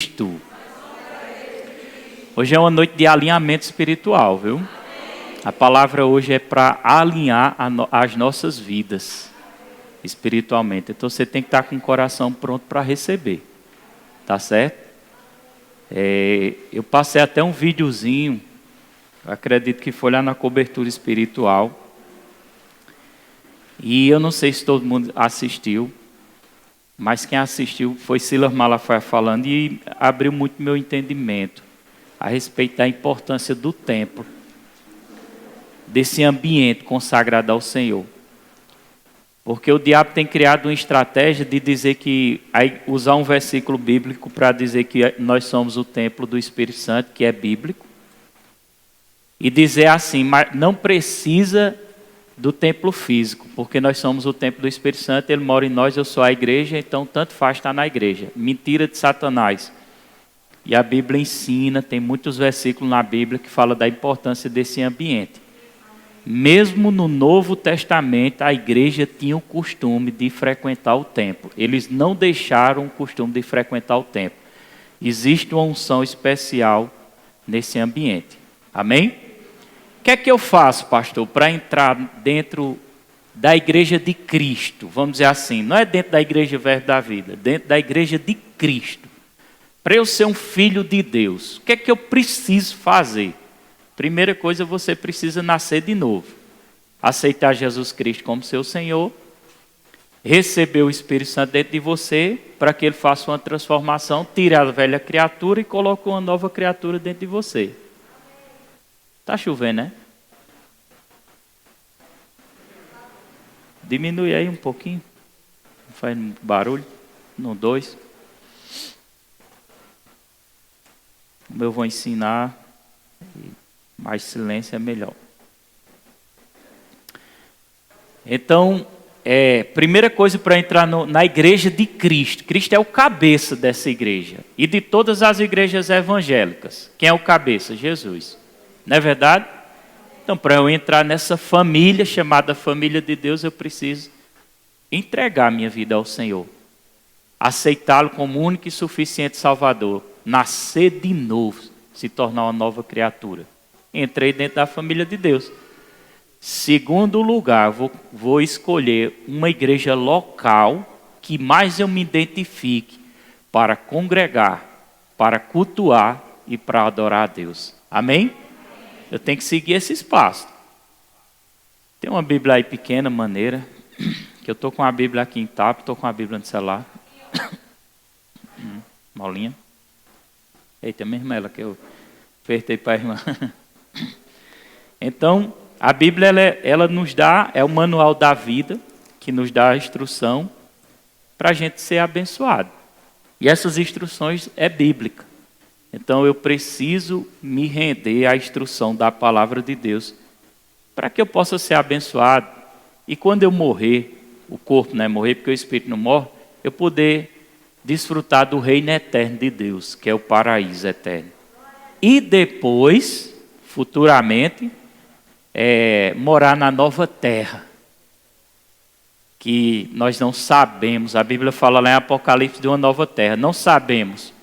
Cristo. Hoje é uma noite de alinhamento espiritual, viu? A palavra hoje é para alinhar as nossas vidas espiritualmente. Então você tem que estar com o coração pronto para receber, tá certo? Eu passei até um videozinho, acredito que foi lá na cobertura espiritual. E eu não sei se todo mundo assistiu, mas quem assistiu foi Silas Malafaia falando e abriu muito meu entendimento a respeito da importância do templo, desse ambiente consagrado ao Senhor. Porque o diabo tem criado uma estratégia de dizer que, usar um versículo bíblico para dizer que nós somos o templo do Espírito Santo, que é bíblico, e dizer assim, mas não precisa do templo físico, porque nós somos o templo do Espírito Santo, ele mora em nós, eu sou a igreja, então tanto faz estar na igreja. Mentira de Satanás. E a Bíblia ensina, tem muitos versículos na Bíblia que falam da importância desse ambiente. Mesmo no Novo Testamento, a igreja tinha o costume de frequentar o templo. Eles não deixaram o costume de frequentar o templo. Existe uma unção especial nesse ambiente. Amém? O que é que eu faço, pastor, para entrar dentro da igreja de Cristo? Vamos dizer assim, não é dentro da igreja Verbo da Vida, dentro da igreja de Cristo. Para eu ser um filho de Deus, o que é que eu preciso fazer? Primeira coisa, você precisa nascer de novo. Aceitar Jesus Cristo como seu Senhor, receber o Espírito Santo dentro de você, para que ele faça uma transformação, tire a velha criatura e coloque uma nova criatura dentro de você. Está chovendo, né? Diminui aí um pouquinho. Não faz barulho. No 2. Como eu vou ensinar, mais silêncio é melhor. Então, primeira coisa para entrar na igreja de Cristo. Cristo é o cabeça dessa igreja. E de todas as igrejas evangélicas. Quem é o cabeça? Jesus. Não é verdade? Então, para eu entrar nessa família chamada família de Deus, eu preciso entregar minha vida ao Senhor. Aceitá-lo como único e suficiente Salvador. Nascer de novo, se tornar uma nova criatura. Entrei dentro da família de Deus. Segundo lugar, vou escolher uma igreja local que mais eu me identifique para congregar, para cultuar e para adorar a Deus. Amém? Eu tenho que seguir esse espaço. Tem uma Bíblia aí pequena, maneira, que eu estou com a Bíblia aqui em tapa, estou com a Bíblia no celular. Molinha. Eita, mesmo ela que eu apertei para a irmã. Então, a Bíblia, ela nos dá, é o manual da vida, que nos dá a instrução para a gente ser abençoado. E essas instruções é bíblica. Então eu preciso me render à instrução da palavra de Deus para que eu possa ser abençoado. E quando eu morrer, o corpo não é morrer porque o espírito não morre, eu poder desfrutar do reino eterno de Deus, que é o paraíso eterno. E depois, futuramente, morar na nova terra. Que nós não sabemos, a Bíblia fala lá em Apocalipse de uma nova terra, não sabemos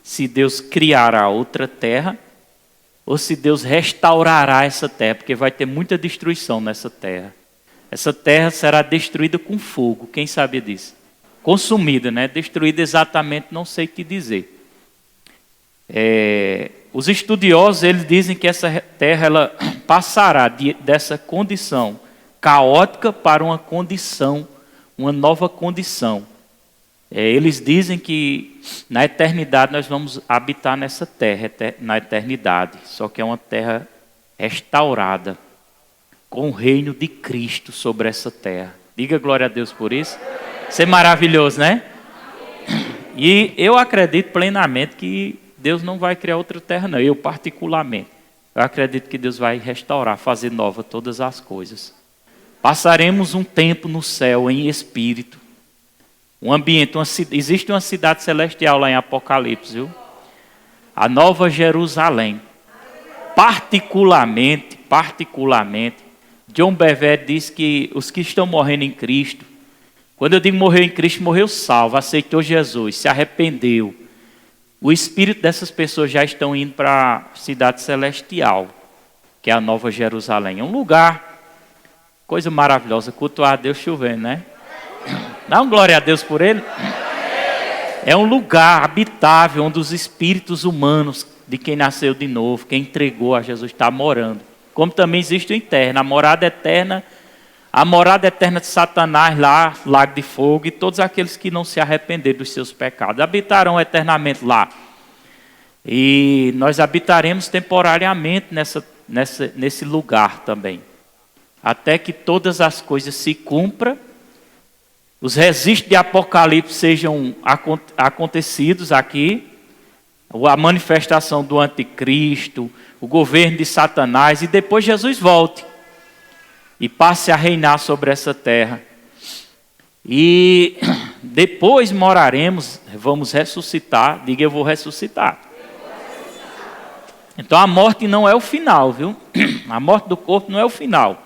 se Deus criará outra terra ou se Deus restaurará essa terra, porque vai ter muita destruição nessa terra. Essa terra será destruída com fogo, quem sabe disso? Consumida, né? Destruída exatamente, não sei o que dizer. Os estudiosos, eles dizem que essa terra ela passará dessa condição caótica para uma condição, uma nova condição. Eles dizem que na eternidade nós vamos habitar nessa terra, na eternidade. Só que é uma terra restaurada, com o reino de Cristo sobre essa terra. Diga glória a Deus por isso. Isso é maravilhoso, né? E eu acredito plenamente que Deus não vai criar outra terra, não. Eu particularmente. Eu acredito que Deus vai restaurar, fazer nova todas as coisas. Passaremos um tempo no céu em espírito. Um ambiente, existe uma cidade celestial lá em Apocalipse, viu? A Nova Jerusalém. Particularmente, John Bevere diz que os que estão morrendo em Cristo, quando eu digo morreu em Cristo, morreu salvo, aceitou Jesus, se arrependeu, O espírito dessas pessoas já estão indo para a cidade celestial, que é a Nova Jerusalém. É um lugar, coisa maravilhosa, cultuar a Deus chovendo, né? Dá um glória a Deus por ele. É um lugar habitável onde os espíritos humanos de quem nasceu de novo, quem entregou a Jesus, está morando. Como também existe o interno, a morada eterna de Satanás lá, lago de fogo, e todos aqueles que não se arrependeram dos seus pecados habitarão eternamente lá. E nós habitaremos temporariamente nesse lugar também, até que todas as coisas se cumpram, os registros de Apocalipse sejam acontecidos aqui, a manifestação do anticristo, o governo de Satanás, e depois Jesus volte e passe a reinar sobre essa terra. E depois moraremos, vamos ressuscitar. Diga, eu vou ressuscitar. Então a morte não é o final, viu? A morte do corpo não é o final.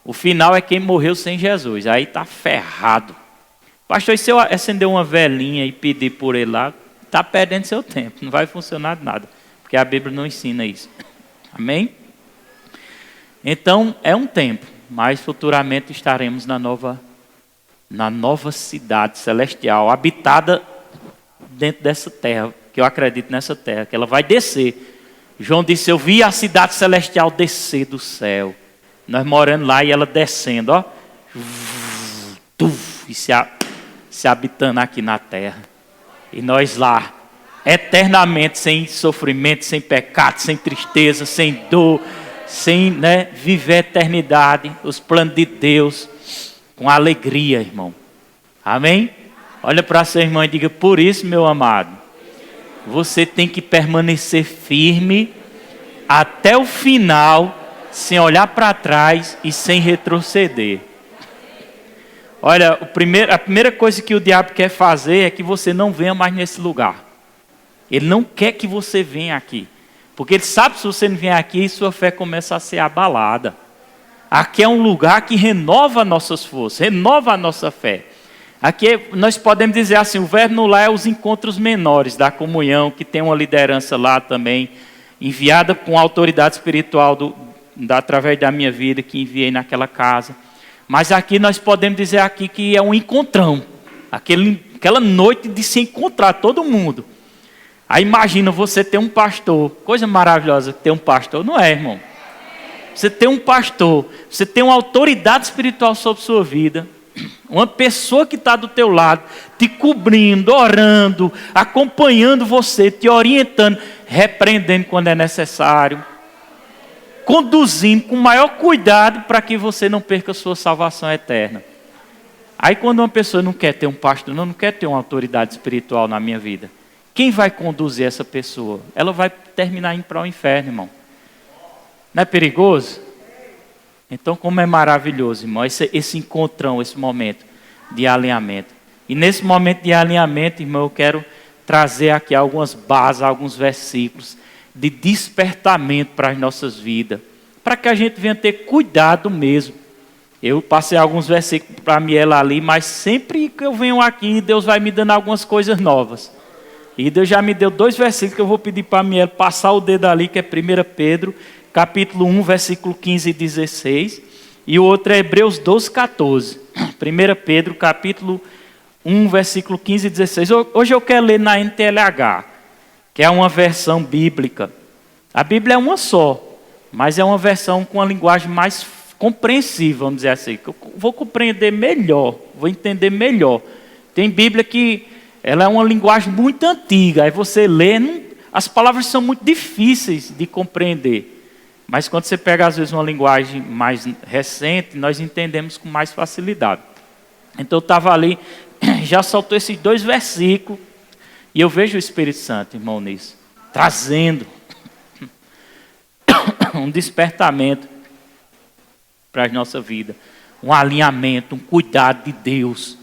O final é quem morreu sem Jesus. Aí está ferrado. Pastor, e se eu acender uma velinha e pedir por ele lá, está perdendo seu tempo. Não vai funcionar de nada. Porque a Bíblia não ensina isso. Amém? Então, é um tempo, mas futuramente estaremos na nova cidade celestial, habitada dentro dessa terra, que eu acredito nessa terra, que ela vai descer. João disse, eu vi a cidade celestial descer do céu. Nós morando lá e ela descendo, ó. E se habitando aqui na terra. E nós lá, eternamente, sem sofrimento, sem pecado, sem tristeza, sem dor, sem viver a eternidade, os planos de Deus, com alegria, irmão. Amém? Olha para seu irmão e diga, por isso, meu amado, você tem que permanecer firme até o final, sem olhar para trás e sem retroceder. Olha, a primeira coisa que o diabo quer fazer é que você não venha mais nesse lugar. Ele não quer que você venha aqui. Porque ele sabe que se você não vier aqui, sua fé começa a ser abalada. Aqui é um lugar que renova nossas forças, renova a nossa fé. Aqui nós podemos dizer assim, o verbo lá é os encontros menores da comunhão, que tem uma liderança lá também, enviada com a autoridade espiritual através da minha vida, que enviei naquela casa. Mas aqui nós podemos dizer aqui que é um encontrão. Aquela noite de se encontrar todo mundo. Aí imagina você ter um pastor. Coisa maravilhosa ter um pastor, não é, irmão? Você ter um pastor, você ter uma autoridade espiritual sobre sua vida. Uma pessoa que está do teu lado, te cobrindo, orando, acompanhando você, te orientando, repreendendo quando é necessário. Conduzindo com o maior cuidado para que você não perca a sua salvação eterna. Aí quando uma pessoa não quer ter um pastor, não quer ter uma autoridade espiritual na minha vida, quem vai conduzir essa pessoa? Ela vai terminar indo para o inferno, irmão. Não é perigoso? Então como é maravilhoso, irmão, esse encontrão, esse momento de alinhamento. E nesse momento de alinhamento, irmão, eu quero trazer aqui algumas bases, alguns versículos de despertamento para as nossas vidas, para que a gente venha ter cuidado mesmo. Eu passei alguns versículos para a Miela ali, mas sempre que eu venho aqui, Deus vai me dando algumas coisas novas. E Deus já me deu 2 versículos que eu vou pedir para a Miela passar o dedo ali, que é 1 Pedro, capítulo 1, versículo 15 e 16, e o outro é Hebreus 12, 14. 1 Pedro, capítulo 1, versículo 15 e 16. Hoje eu quero ler na NTLH, que é uma versão bíblica. A Bíblia é uma só, mas é uma versão com uma linguagem mais compreensível, vamos dizer assim, que eu vou compreender melhor, vou entender melhor. Tem Bíblia que ela é uma linguagem muito antiga, aí você lê, as palavras são muito difíceis de compreender, mas quando você pega às vezes uma linguagem mais recente, nós entendemos com mais facilidade. Então eu estava ali, já soltou esses 2 versículos, e eu vejo o Espírito Santo, irmão, nisso, trazendo um despertamento para a nossa vida, um alinhamento, um cuidado de Deus,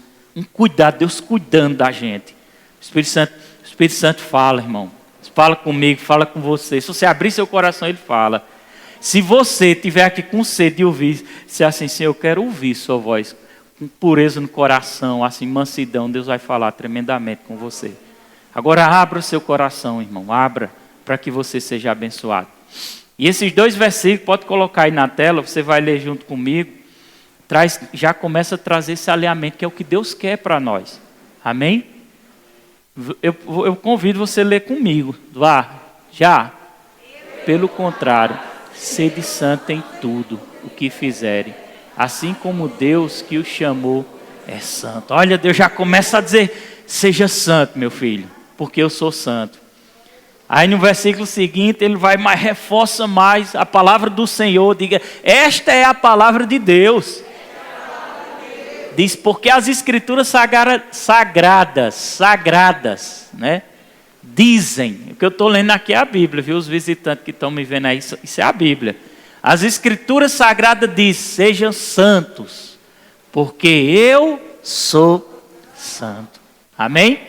Deus cuidando da gente. O Espírito Santo fala, irmão, fala comigo, fala com você. Se você abrir seu coração, ele fala. Se você estiver aqui com sede de ouvir, se assim, Senhor, eu quero ouvir sua voz, com pureza no coração, assim, mansidão, Deus vai falar tremendamente com você. Agora abra o seu coração, irmão, abra para que você seja abençoado. E esses 2 versículos, pode colocar aí na tela, você vai ler junto comigo, já começa a trazer esse alinhamento, que é o que Deus quer para nós. Amém? Eu convido você a ler comigo. Vá, já. Pelo contrário, sede santo em tudo o que fizerem, assim como Deus que o chamou é santo. Olha, Deus já começa a dizer, seja santo, meu filho, porque eu sou santo. Aí no versículo seguinte, ele vai mais, reforça mais a palavra do Senhor, diga, esta é a palavra de Deus. Diz, porque as escrituras sagradas, né? Dizem, o que eu estou lendo aqui é a Bíblia, viu? Os visitantes que estão me vendo aí, isso é a Bíblia. As escrituras sagradas dizem, sejam santos, porque eu sou santo. Amém?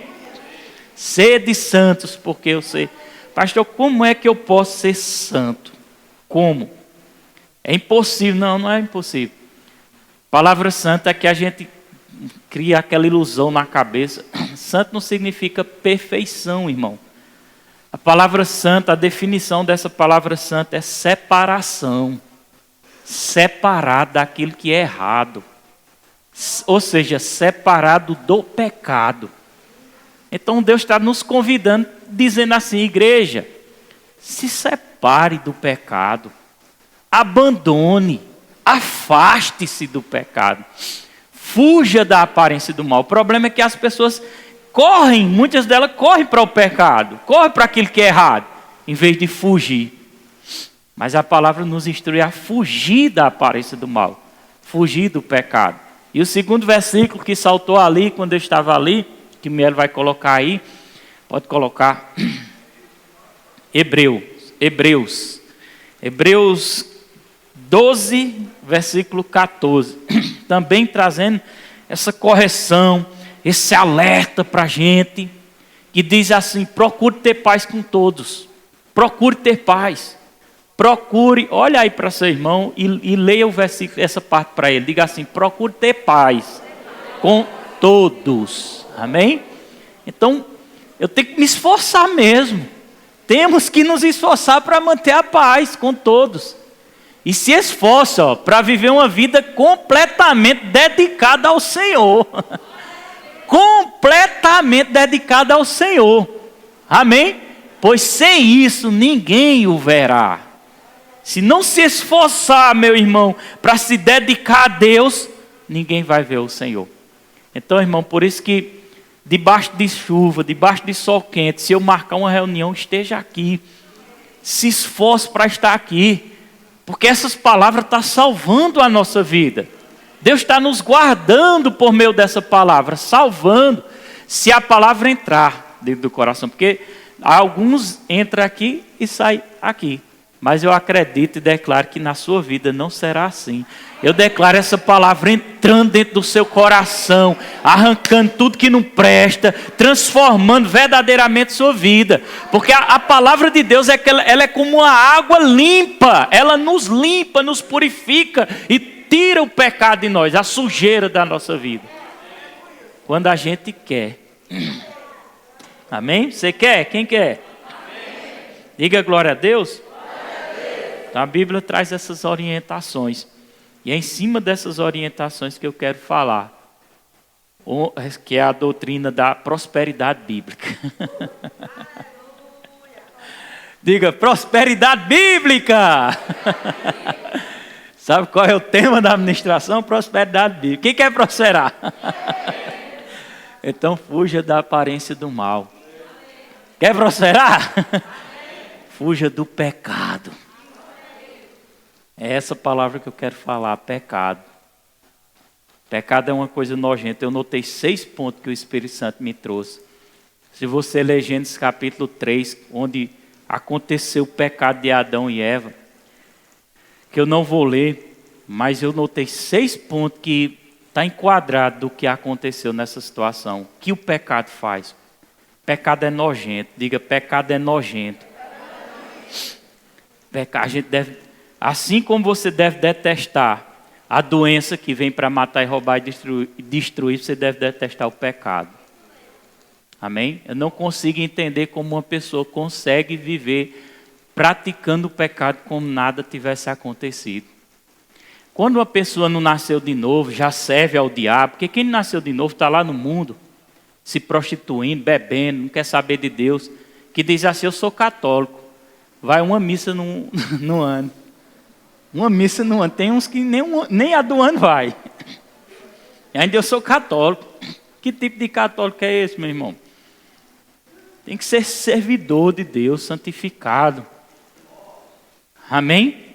Sede santos, porque eu sei. Pastor, como é que eu posso ser santo? Como? É impossível. Não é impossível. Palavra santa é que a gente cria aquela ilusão na cabeça. Santo não significa perfeição, irmão. A palavra santa, a definição dessa palavra santa é separação. Separar daquilo que é errado. Ou seja, separado do pecado. Então Deus está nos convidando, dizendo assim, igreja, se separe do pecado. Abandone. Afaste-se do pecado. Fuja da aparência do mal. O problema é que as pessoas correm, muitas delas correm para o pecado, correm para aquilo que é errado, em vez de fugir. Mas a palavra nos instrui a fugir da aparência do mal, fugir do pecado. E o segundo versículo que saltou ali, quando eu estava ali, que Miel vai colocar aí, pode colocar, Hebreus 12, versículo 14, também trazendo essa correção, esse alerta para a gente, que diz assim, procure ter paz com todos, procure ter paz, procure, olha aí para seu irmão e leia o versículo, essa parte para ele, diga assim, procure ter paz com todos, amém? Então, eu tenho que me esforçar mesmo, temos que nos esforçar para manter a paz com todos. E se esforça para viver uma vida completamente dedicada ao Senhor. Completamente dedicada ao Senhor. Amém? Pois sem isso ninguém o verá. Se não se esforçar, meu irmão, para se dedicar a Deus, ninguém vai ver o Senhor. Então, irmão, por isso que debaixo de chuva, debaixo de sol quente, se eu marcar uma reunião, esteja aqui. Se esforce para estar aqui. Porque essas palavras estão salvando a nossa vida. Deus está nos guardando por meio dessa palavra, salvando. Se a palavra entrar dentro do coração. Porque alguns entram aqui e saem aqui. Mas eu acredito e declaro que na sua vida não será assim. Eu declaro essa palavra entrando dentro do seu coração, arrancando tudo que não presta, transformando verdadeiramente sua vida. Porque a palavra de Deus é que ela é como uma água limpa. Ela nos limpa, nos purifica e tira o pecado de nós, a sujeira da nossa vida. Quando a gente quer. Amém? Você quer? Quem quer? Diga glória a Deus. Então a Bíblia traz essas orientações. E é em cima dessas orientações que eu quero falar. Que é a doutrina da prosperidade bíblica. Diga, prosperidade bíblica! Sabe qual é o tema da administração? Prosperidade bíblica. Quem quer prosperar? Então fuja da aparência do mal. Quer prosperar? Fuja do pecado. É essa palavra que eu quero falar, pecado. Pecado é uma coisa nojenta. Eu notei 6 pontos que o Espírito Santo me trouxe. Se você ler Gênesis capítulo 3, onde aconteceu o pecado de Adão e Eva, que eu não vou ler, mas eu notei 6 pontos que está enquadrado do que aconteceu nessa situação. O que o pecado faz? Pecado é nojento. Diga, pecado é nojento. Pecado, a gente deve... Assim como você deve detestar a doença que vem para matar e roubar e destruir, você deve detestar o pecado. Amém? Eu não consigo entender como uma pessoa consegue viver praticando o pecado como nada tivesse acontecido. Quando uma pessoa não nasceu de novo, já serve ao diabo, porque quem nasceu de novo está lá no mundo, se prostituindo, bebendo, não quer saber de Deus, que diz assim: eu sou católico, vai uma missa no ano. Uma missa no ano, tem uns que nem a do ano vai. E ainda eu sou católico. Que tipo de católico é esse, meu irmão? Tem que ser servidor de Deus, santificado. Amém?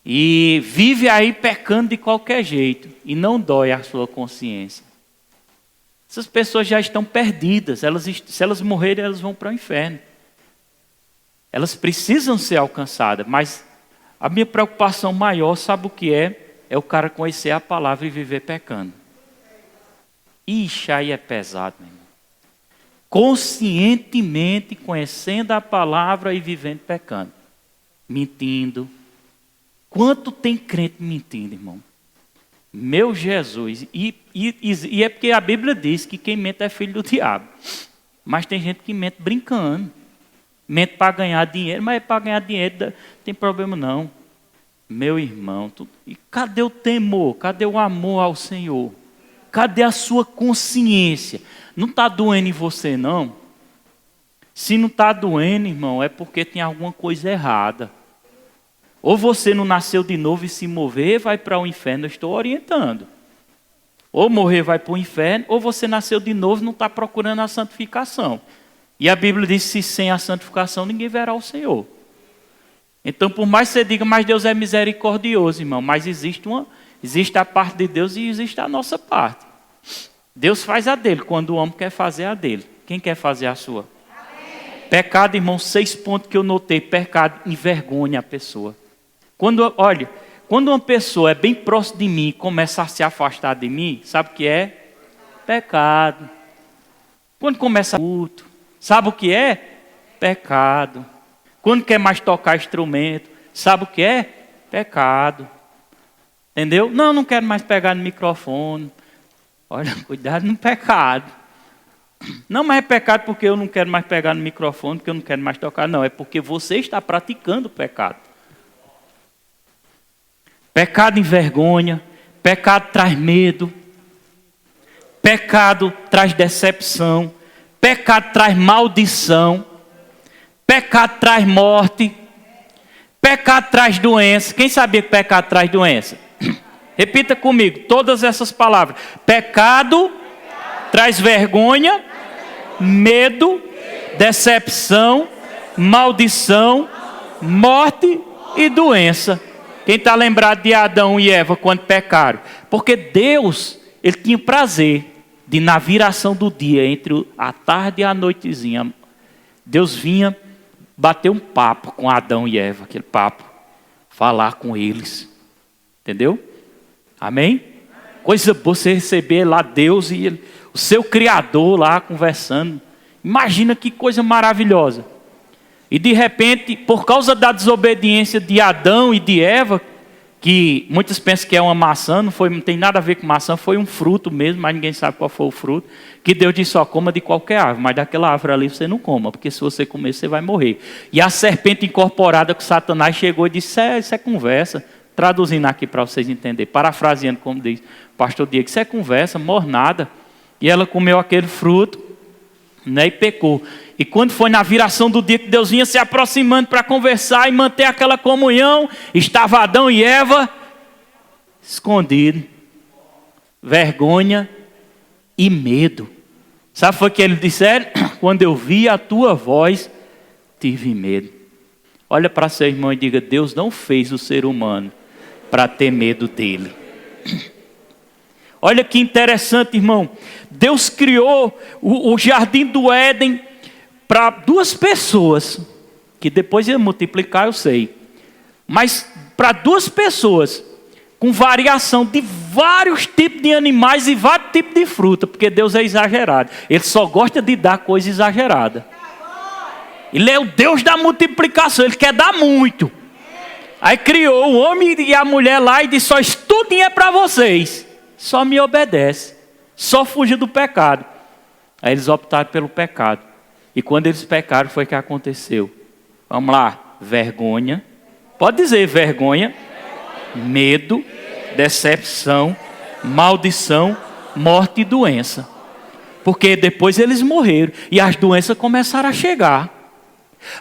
E vive aí pecando de qualquer jeito. E não dói a sua consciência. Essas pessoas já estão perdidas. Se elas morrerem, elas vão para o inferno. Elas precisam ser alcançadas. Mas a minha preocupação maior, sabe o que é? É o cara conhecer a palavra e viver pecando. Ixi, aí é pesado, meu irmão. Conscientemente conhecendo a palavra e vivendo pecando. Mentindo. Quanto tem crente mentindo, irmão? Meu Jesus. E é porque a Bíblia diz que quem mente é filho do diabo. Mas tem gente que mente brincando. Mente para ganhar dinheiro, mas para ganhar dinheiro não tem problema não. Meu irmão, e cadê o temor? Cadê o amor ao Senhor? Cadê a sua consciência? Não está doendo em você, não? Se não está doendo, irmão, é porque tem alguma coisa errada. Ou você não nasceu de novo e se mover, vai para o inferno, eu estou orientando. Ou morrer vai para o inferno, ou você nasceu de novo e não está procurando a santificação. E a Bíblia diz que sem a santificação ninguém verá o Senhor. Então, por mais que você diga, mas Deus é misericordioso, irmão, mas existe a parte de Deus e existe a nossa parte. Deus faz a dele quando o homem quer fazer a dele. Quem quer fazer a sua? Amém. Pecado, irmão, 6 pontos que eu notei. Pecado envergonha a pessoa. Quando uma pessoa é bem próxima de mim e começa a se afastar de mim, sabe o que é? Pecado. Quando começa culto, sabe o que é? Pecado. Quando quer mais tocar instrumento, sabe o que é? Pecado. Entendeu? Não quero mais pegar no microfone. Olha, cuidado no pecado. Não, mas é pecado porque eu não quero mais pegar no microfone, porque eu não quero mais tocar. Não, é porque você está praticando o pecado. Pecado envergonha, pecado traz medo, pecado traz decepção, pecado traz maldição, pecado traz morte, pecado traz doença. Quem sabia que pecado traz doença? Repita comigo, todas essas palavras. Pecado traz vergonha, medo, decepção, maldição, morte e doença. Quem está lembrado de Adão e Eva quando pecaram? Porque Deus, Ele tinha prazer de, na viração do dia, entre a tarde e a noitezinha, Deus vinha bater um papo com Adão e Eva, aquele papo, falar com eles. Entendeu? Amém? Coisa boa você receber lá Deus e ele, o seu Criador lá conversando. Imagina que coisa maravilhosa. E de repente, por causa da desobediência de Adão e de Eva, que muitos pensam que é uma maçã, não tem nada a ver com maçã, foi um fruto mesmo, mas ninguém sabe qual foi o fruto, que Deus disse, ó, coma de qualquer árvore, mas daquela árvore ali você não coma, porque se você comer, você vai morrer. E a serpente incorporada com Satanás chegou e disse, isso é conversa, traduzindo aqui para vocês entenderem, parafraseando como diz o pastor Diego, isso é conversa, mornada. E ela comeu aquele fruto, né, e pecou. E quando foi na viração do dia que Deus vinha se aproximando para conversar e manter aquela comunhão, estava Adão e Eva escondidos, vergonha e medo. Sabe o que eles disseram? Quando eu vi a tua voz, tive medo. Olha para seu irmão e diga, Deus não fez o ser humano para ter medo dele. Olha que interessante, irmão. Deus criou o jardim do Éden para 2 pessoas, que depois ia multiplicar, eu sei. Mas para 2 pessoas, com variação de vários tipos de animais e vários tipos de fruta, porque Deus é exagerado. Ele só gosta de dar coisa exagerada. Ele é o Deus da multiplicação, Ele quer dar muito. Aí criou o homem e a mulher lá e disse, só isso tudinho é para vocês. Só me obedece. Só fuja do pecado. Aí eles optaram pelo pecado. E quando eles pecaram, foi o que aconteceu. Vamos lá. Vergonha. Pode dizer vergonha. Medo. Decepção. Maldição. Morte e doença. Porque depois eles morreram. E as doenças começaram a chegar.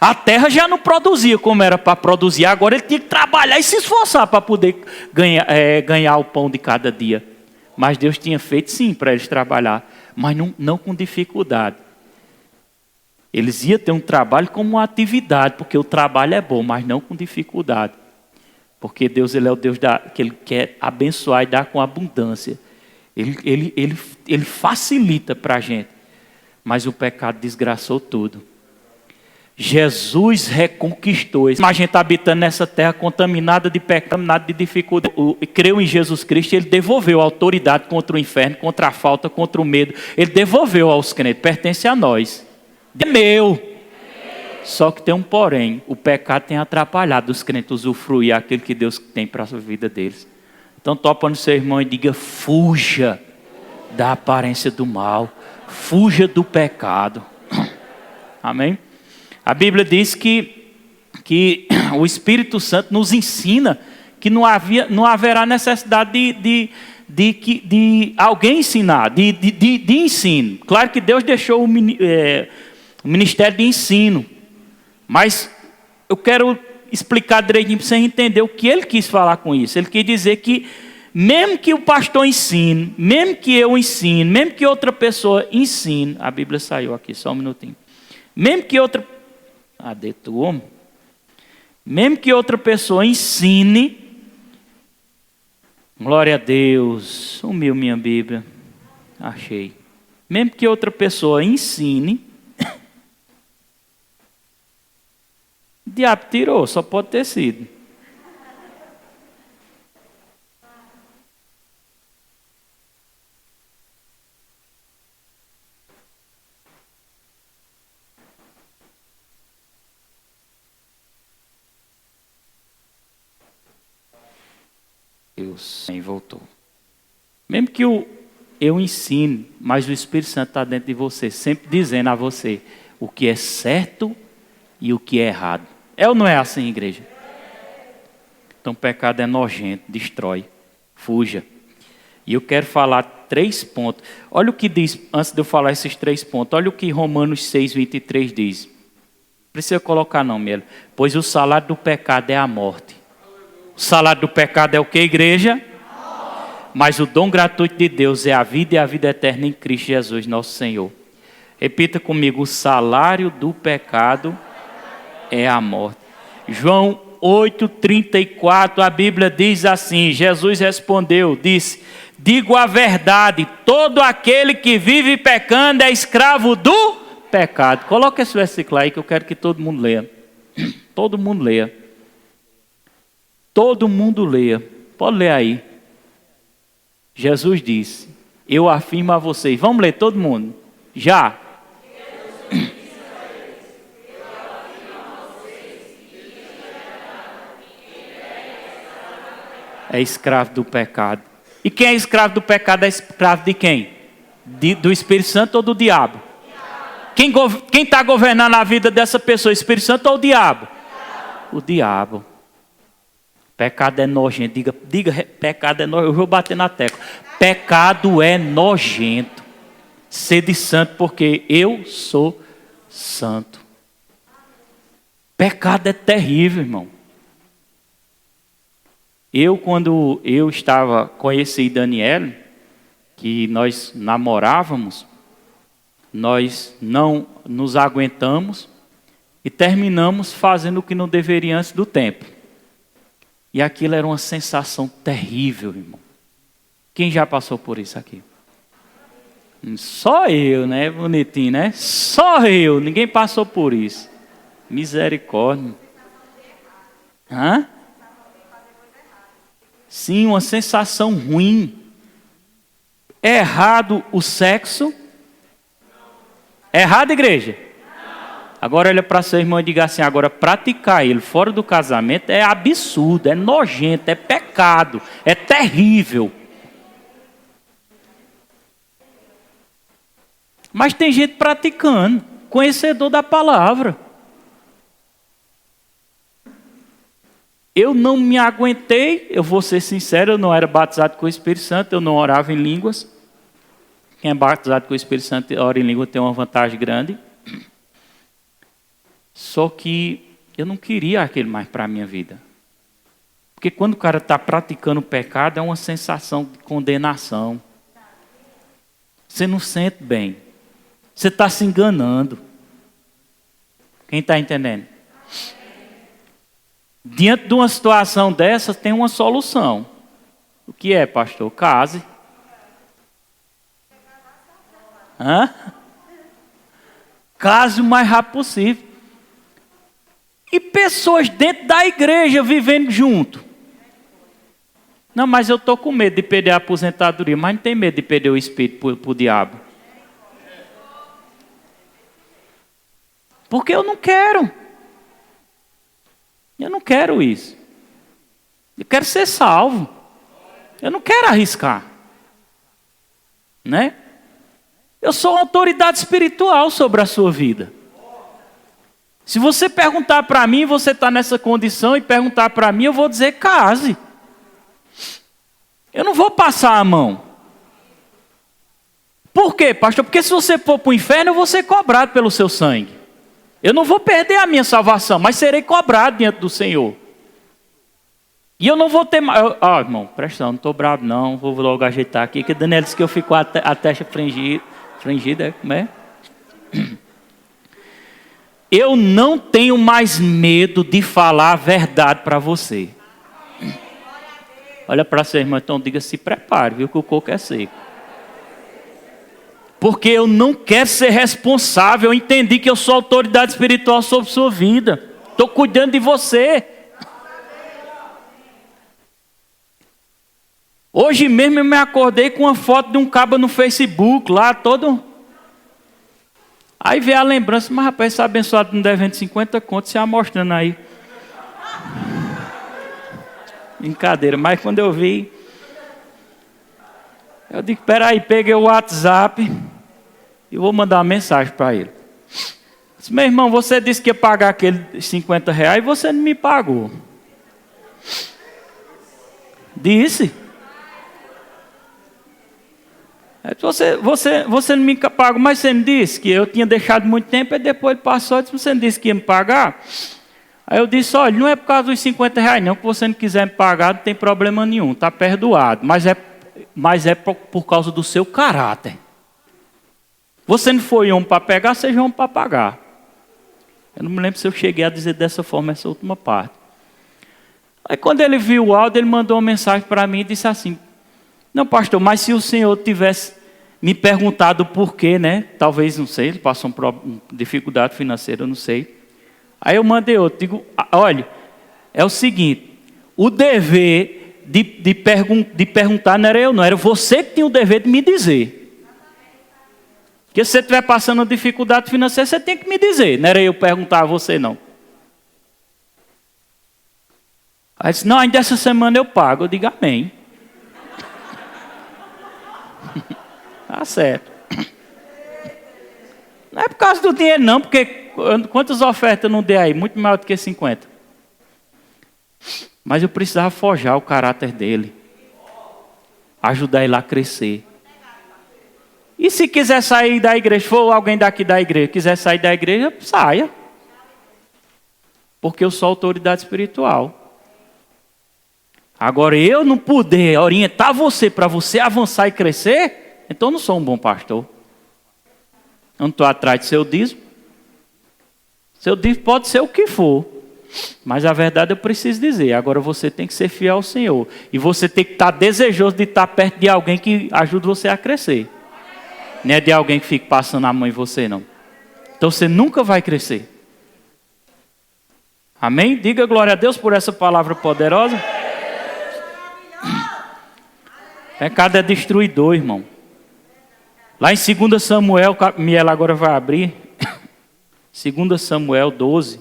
A terra já não produzia como era para produzir. Agora ele tinha que trabalhar e se esforçar para poder ganhar o pão de cada dia. Mas Deus tinha feito sim para eles trabalhar. Mas não com dificuldade. Eles iam ter um trabalho como uma atividade. Porque o trabalho é bom, mas não com dificuldade. Porque Deus ele é o Deus que Ele quer abençoar e dar com abundância. Ele facilita para a gente. Mas o pecado desgraçou tudo. Jesus reconquistou. Mas a gente está habitando nessa terra contaminada de pecado, contaminada de dificuldade. Creu em Jesus Cristo, Ele devolveu a autoridade contra o inferno, contra a falta, contra o medo. Ele devolveu aos crentes, pertence a nós. É meu. Só que tem um porém, o pecado tem atrapalhado os crentes usufruir aquilo que Deus tem para a vida deles. Então topa no seu irmão e diga, fuja da aparência do mal, fuja do pecado. Amém? A Bíblia diz que o Espírito Santo nos ensina que não haverá necessidade de alguém ensinar, de ensino. Claro que Deus deixou o ministério de ensino, mas eu quero explicar direitinho para você entender o que ele quis falar com isso. Ele quis dizer que mesmo que o pastor ensine, mesmo que eu ensine, mesmo que outra pessoa ensine, a Bíblia saiu aqui, só um minutinho. Mesmo que outra pessoa ensine, glória a Deus, sumiu minha Bíblia, achei. Mesmo que outra pessoa ensine, o diabo tirou, só pode ter sido. Deus voltou. Mesmo que eu ensine, mas o Espírito Santo está dentro de você, sempre dizendo a você o que é certo e o que é errado. É ou não é assim, igreja? Então o pecado é nojento, destrói, fuja. E eu quero falar 3 pontos. Olha o que diz, antes de eu falar esses 3 pontos, olha o que Romanos 6, 23 diz. Não precisa colocar não, Melo. Pois o salário do pecado é a morte. O salário do pecado é o que, igreja? Mas o dom gratuito de Deus é a vida e a vida eterna em Cristo Jesus, nosso Senhor. Repita comigo, o salário do pecado é a morte. João 8:34, a Bíblia diz assim, Jesus respondeu, disse, digo a verdade, todo aquele que vive pecando é escravo do pecado. Coloca esse versículo aí que eu quero que todo mundo leia. Todo mundo leia. Todo mundo leia. Pode ler aí. Jesus disse, eu afirmo a vocês. Vamos ler todo mundo? Já. É escravo do pecado. E quem é escravo do pecado é escravo de quem? Do Espírito Santo ou do diabo? Quem está governando a vida dessa pessoa? Espírito Santo ou o diabo? O diabo. Pecado é nojento. Diga, pecado é nojento. Eu vou bater na tecla. Pecado é nojento. Sede santo, porque eu sou santo. Pecado é terrível, irmão. Quando eu conheci Daniela, que nós namorávamos, nós não nos aguentamos e terminamos fazendo o que não deveria antes do tempo. E aquilo era uma sensação terrível, irmão. Quem já passou por isso aqui? Só eu, né? Bonitinho, né? Só eu. Ninguém passou por isso. Misericórdia. Hã? Sim, uma sensação ruim. É errado o sexo? É errado, igreja? Agora olha para seu irmão e diga assim, agora praticar ele fora do casamento é absurdo, é nojento, é pecado, é terrível. Mas tem gente praticando, conhecedor da palavra. Eu não me aguentei, eu vou ser sincero, eu não era batizado com o Espírito Santo, eu não orava em línguas. Quem é batizado com o Espírito Santo e ora em língua tem uma vantagem grande. Só que eu não queria aquilo mais para a minha vida. Porque quando o cara está praticando o pecado, é uma sensação de condenação. Você não sente bem. Você está se enganando. Quem está entendendo? Diante de uma situação dessa, tem uma solução. O que é, pastor? Case. Case o mais rápido possível. E pessoas dentro da igreja vivendo junto. Não, mas eu estou com medo de perder a aposentadoria. Mas não tem medo de perder o espírito para o diabo. Porque eu não quero. Eu não quero isso. Eu quero ser salvo. Eu não quero arriscar. Né? Eu sou uma autoridade espiritual sobre a sua vida. Se você perguntar para mim, você está nessa condição, e perguntar para mim, eu vou dizer case. Eu não vou passar a mão. Por quê, pastor? Porque se você for para o inferno, eu vou ser cobrado pelo seu sangue. Eu não vou perder a minha salvação, mas serei cobrado diante do Senhor. E eu não vou ter mais... irmão, presta atenção, não estou bravo não, vou logo ajeitar aqui, que Daniel disse que eu fico a testa frangida, como é? Eu não tenho mais medo de falar a verdade para você. Olha para seu irmão, então diga, se prepare, viu, que o coco é seco. Porque eu não quero ser responsável, eu entendi que eu sou autoridade espiritual sobre sua vida. Estou cuidando de você. Hoje mesmo eu me acordei com uma foto de um caba no Facebook, lá todo... Aí veio a lembrança, mas rapaz, esse abençoado não devendo 50 contos, se amostrando aí. Brincadeira, mas quando eu vi, eu digo, peraí, peguei o WhatsApp e vou mandar uma mensagem para ele. Disse, meu irmão, você disse que ia pagar aqueles 50 reais e você não me pagou. Disse. Você não me pagou, mas você me disse que eu tinha deixado muito tempo, e depois ele passou e disse, você não disse que ia me pagar? Aí eu disse, olha, não é por causa dos 50 reais não, que você não quiser me pagar, não tem problema nenhum, está perdoado, mas é por causa do seu caráter. Você não foi homem para pegar, seja homem para pagar. Eu não me lembro se eu cheguei a dizer dessa forma essa última parte. Aí quando ele viu o áudio, ele mandou uma mensagem para mim e disse assim, não, pastor, mas se o senhor tivesse me perguntado por quê, né? Talvez, não sei, ele passou uma dificuldade financeira, eu não sei. Aí eu mandei outro, digo, olha, é o seguinte, o dever de perguntar não era eu, não, era você que tinha o dever de me dizer. Porque se você estiver passando uma dificuldade financeira, você tem que me dizer, não era eu perguntar a você, não. Aí disse, não, ainda essa semana eu pago, eu digo amém. Tá certo. Não é por causa do dinheiro não, porque quantas ofertas eu não dei aí? Muito maior do que 50. Mas eu precisava forjar o caráter dele. Ajudar ele a crescer. E se quiser sair da igreja, for alguém daqui da igreja, quiser sair da igreja, saia. Porque eu sou autoridade espiritual. Agora, eu não puder orientar você para você avançar e crescer, então eu não sou um bom pastor. Eu não estou atrás do seu dízimo. Seu dízimo pode ser o que for. Mas a verdade eu preciso dizer. Agora você tem que ser fiel ao Senhor. E você tem que estar desejoso de estar perto de alguém que ajude você a crescer. Não é de alguém que fique passando a mão em você, não. Então você nunca vai crescer. Amém? Diga glória a Deus por essa palavra poderosa. Pecado é destruidor, irmão. Lá em 2 Samuel, Miela agora vai abrir. 2 Samuel 12.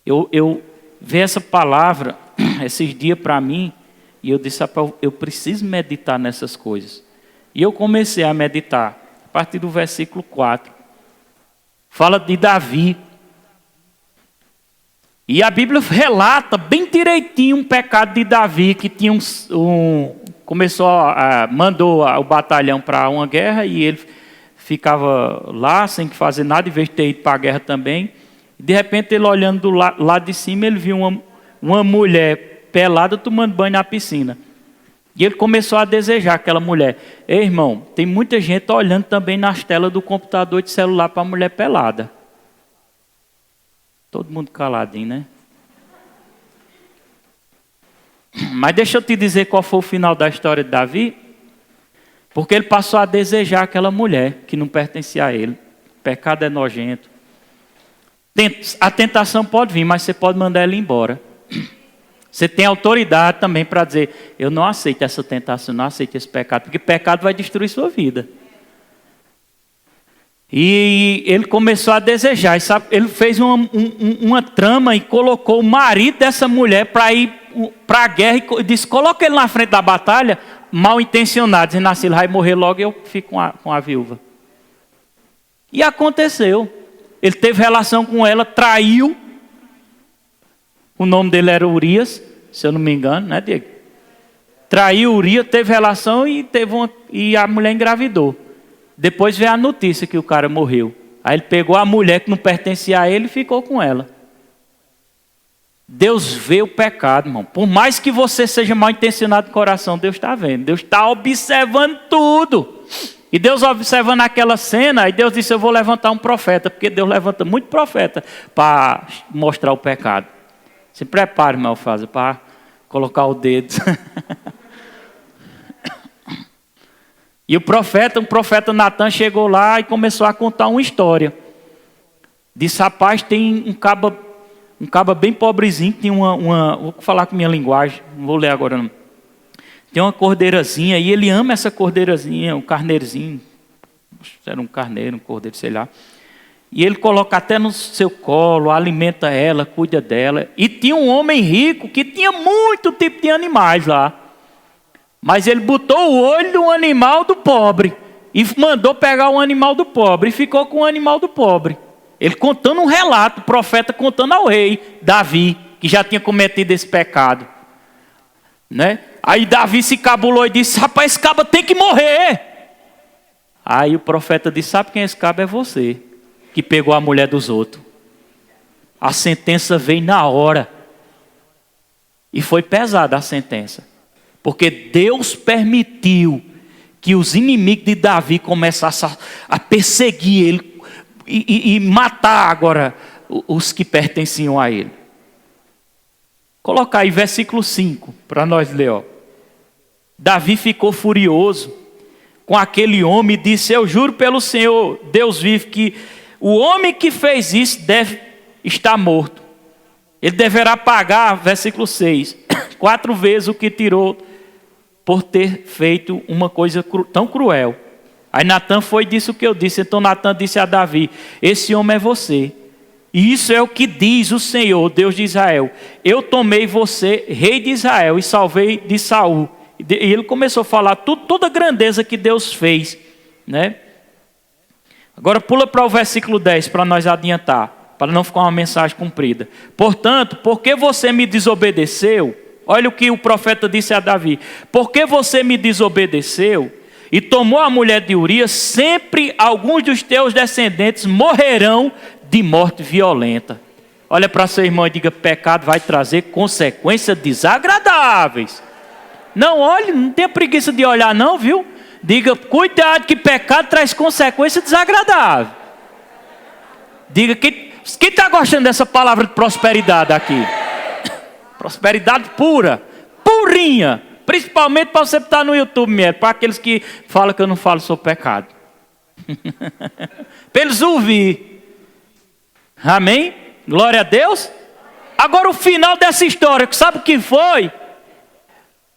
Eu vi essa palavra esses dias para mim. E eu disse, eu preciso meditar nessas coisas. E eu comecei a meditar. a partir do versículo 4. Fala de Davi. E a Bíblia relata bem direitinho um pecado de Davi, que tinha mandou o batalhão para uma guerra e ele ficava lá sem fazer nada, em vez de ter ido para a guerra também. De repente, ele olhando do lado de cima, ele viu uma mulher pelada tomando banho na piscina. E ele começou a desejar aquela mulher. Ei, irmão, tem muita gente olhando também nas telas do computador de celular para a mulher pelada. Todo mundo caladinho, né? Mas deixa eu te dizer qual foi o final da história de Davi. Porque ele passou a desejar aquela mulher que não pertencia a ele. O pecado é nojento. A tentação pode vir, mas você pode mandar ela embora. Você tem autoridade também para dizer, eu não aceito essa tentação, não aceito esse pecado, porque pecado vai destruir sua vida. E ele começou a desejar, e sabe, ele fez uma trama e colocou o marido dessa mulher para ir para a guerra e disse, coloca ele na frente da batalha, mal intencionado, dizendo assim, ele vai morrer logo e eu fico com a viúva. E aconteceu. Ele teve relação com ela, traiu. O nome dele era Urias, se eu não me engano, né, Diego? Traiu Urias, teve relação e a mulher engravidou. Depois veio a notícia que o cara morreu. Aí ele pegou a mulher que não pertencia a ele e ficou com ela. Deus vê o pecado, irmão. Por mais que você seja mal intencionado no coração, Deus está vendo. Deus está observando tudo. E Deus observando aquela cena, aí Deus disse, eu vou levantar um profeta, porque Deus levanta muito profeta para mostrar o pecado. Se prepare, meu Alfaza, para colocar o dedo. E o profeta Natan chegou lá e começou a contar uma história. Disse, rapaz, tem um caba bem pobrezinho, que tinha vou falar com minha linguagem, não vou ler agora não. Tem uma cordeirazinha, e ele ama essa cordeirazinha, um carneirozinho. Era um carneiro, um cordeiro, sei lá. E ele coloca até no seu colo, alimenta ela, cuida dela. E tinha um homem rico que tinha muito tipo de animais lá. Mas ele botou o olho no animal do pobre. E mandou pegar o animal do pobre. E ficou com o animal do pobre. Ele contando um relato, o profeta contando ao rei Davi, que já tinha cometido esse pecado. Né? Aí Davi se cabulou e disse, rapaz, esse caba tem que morrer. Aí o profeta disse, sabe quem é esse caba? É você, que pegou a mulher dos outros. A sentença veio na hora. E foi pesada a sentença. Porque Deus permitiu que os inimigos de Davi começassem a perseguir ele e matar agora os que pertenciam a ele. Colocar aí versículo 5 para nós ler. Ó. Davi ficou furioso com aquele homem e disse, eu juro pelo Senhor, Deus vive, que o homem que fez isso deve estar morto. Ele deverá pagar, versículo 6, 4 vezes o que tirou por ter feito uma coisa tão cruel. Aí Natan foi e disse o que eu disse. Então Natan disse a Davi, esse homem é você. E isso é o que diz o Senhor, Deus de Israel. Eu tomei você, rei de Israel, e salvei de Saul. E ele começou a falar toda a grandeza que Deus fez. Né? Agora pula para o versículo 10 para nós adiantar, para não ficar uma mensagem comprida. Portanto, porque você me desobedeceu, olha o que o profeta disse a Davi. Porque você me desobedeceu e tomou a mulher de Urias, sempre alguns dos teus descendentes morrerão de morte violenta. Olha para seu irmão e diga, pecado vai trazer consequências desagradáveis. Não olhe, não tenha preguiça de olhar não, viu? Diga, cuidado que pecado traz consequências desagradáveis. Diga, quem está gostando dessa palavra de prosperidade aqui? Prosperidade pura, purinha. Principalmente para você estar no YouTube mesmo, para aqueles que falam que eu não falo sobre pecado. Para eles ouvir. Amém? Glória a Deus. Agora o final dessa história, sabe o que foi?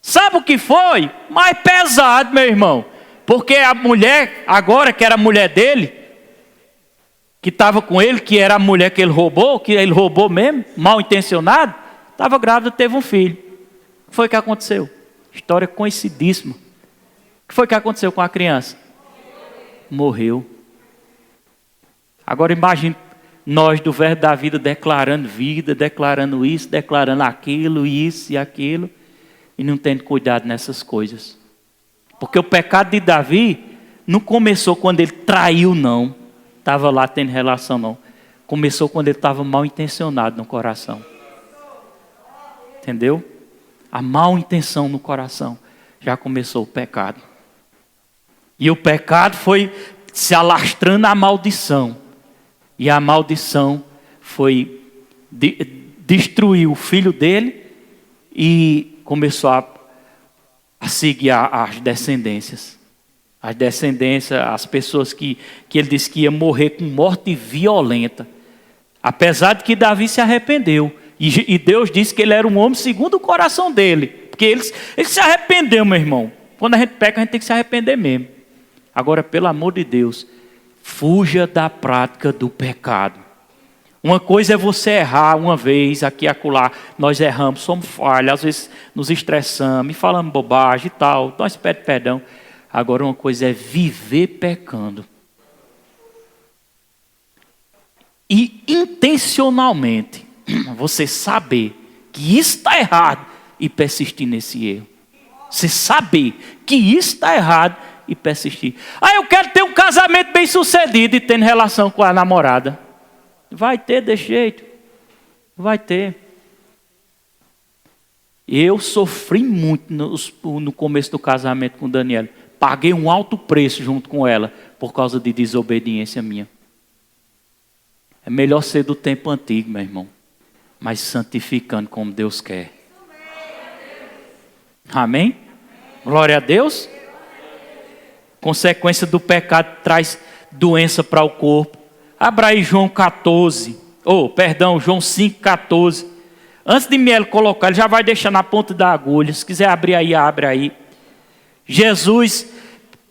Sabe o que foi? Mais pesado, meu irmão. Porque a mulher, agora que era a mulher dele, que estava com ele, que era a mulher que ele roubou mesmo, mal intencionado, estava grávida, teve um filho. O que foi que aconteceu? História conhecidíssima. O que foi que aconteceu com a criança? morreu. Agora imagine nós do Verbo da Vida declarando vida, declarando isso, declarando aquilo, isso e aquilo, e não tendo cuidado nessas coisas. Porque o pecado de Davi não começou quando ele traiu, não. Estava lá tendo relação, não. Começou quando ele estava mal intencionado no coração. Entendeu? A mal intenção no coração. Já começou o pecado. E o pecado foi se alastrando à maldição. E a maldição foi destruir o filho dele e começou a seguir as descendências. As descendências, as pessoas que ele disse que ia morrer com morte violenta. Apesar de que Davi se arrependeu. E Deus disse que ele era um homem segundo o coração dele. Porque ele se arrependeu, meu irmão. Quando a gente peca, a gente tem que se arrepender mesmo. Agora, pelo amor de Deus, fuja da prática do pecado. Uma coisa é você errar uma vez, aqui e acolá. Nós erramos, somos falhos, às vezes nos estressamos, falamos bobagem e tal. Nós pedimos perdão. Agora, uma coisa é viver pecando. E intencionalmente, você saber que isso está errado e persistir nesse erro. Você saber que isso está errado e persistir. Eu quero ter um casamento bem sucedido e tendo relação com a namorada. Vai ter desse jeito. Vai ter. Eu sofri muito no começo do casamento com Daniela. Paguei um alto preço junto com ela por causa de desobediência minha. É melhor ser do tempo antigo, meu irmão, mas santificando como Deus quer. Amém? Glória a Deus. Consequência do pecado traz doença para o corpo. Abra aí João 14. João 5,14. Antes de Miele colocar, ele já vai deixar na ponta da agulha. Se quiser abrir aí, abre aí. Jesus,